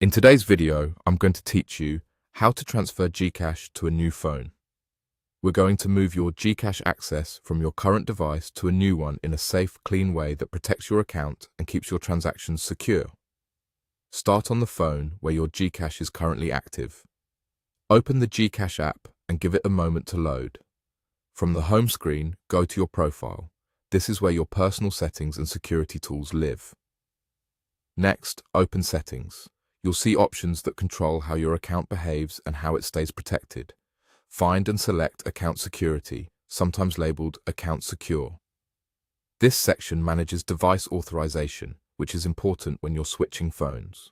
In today's video, I'm going to teach you how to transfer GCash to a new phone. We're going to move your GCash access from your current device to a new one in a safe, clean way that protects your account and keeps your transactions secure. Start on the phone where your GCash is currently active. Open the GCash app and give it a moment to load. From the home screen, go to your profile. This is where your personal settings and security tools live. Next, open Settings. You'll see options that control how your account behaves and how it stays protected. Find and select Account Security, sometimes labeled Account Secure. This section manages device authorization, which is important when you're switching phones.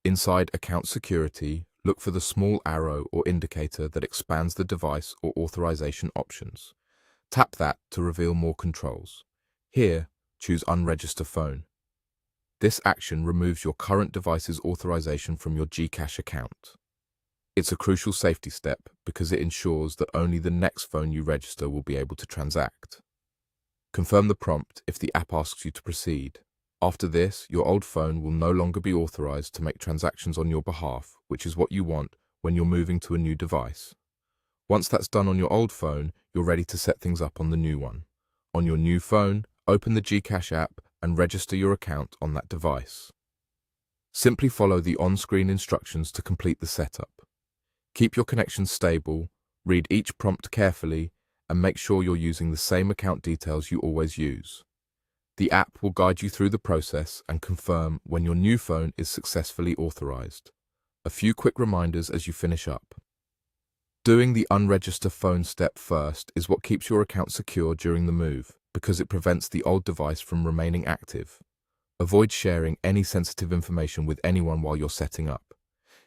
Inside Account Security, look for the small arrow or indicator that expands the device or authorization options. Tap that to reveal more controls. Here, choose Unregister Phone. This action removes your current device's authorization from your GCash account. It's a crucial safety step because it ensures that only the next phone you register will be able to transact. Confirm the prompt if the app asks you to proceed. After this, your old phone will no longer be authorized to make transactions on your behalf, which is what you want when you're moving to a new device. Once that's done on your old phone, you're ready to set things up on the new one. On your new phone, open the GCash app and register your account on that device. Simply follow the on-screen instructions to complete the setup. Keep your connection stable, read each prompt carefully, and make sure you're using the same account details you always use. The app will guide you through the process and confirm when your new phone is successfully authorized. A few quick reminders as you finish up. Doing the unregister phone step first is what keeps your account secure during the move, because it prevents the old device from remaining active. Avoid sharing any sensitive information with anyone while you're setting up.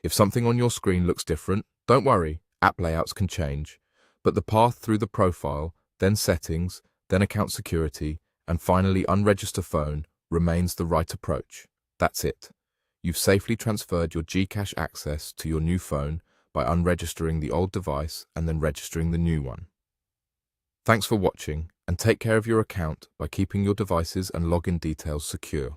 If something on your screen looks different, don't worry, app layouts can change. But the path through the profile, then settings, then account security, and finally unregister phone remains the right approach. That's it. You've safely transferred your GCash access to your new phone by unregistering the old device and then registering the new one. Thanks for watching, and take care of your account by keeping your devices and login details secure.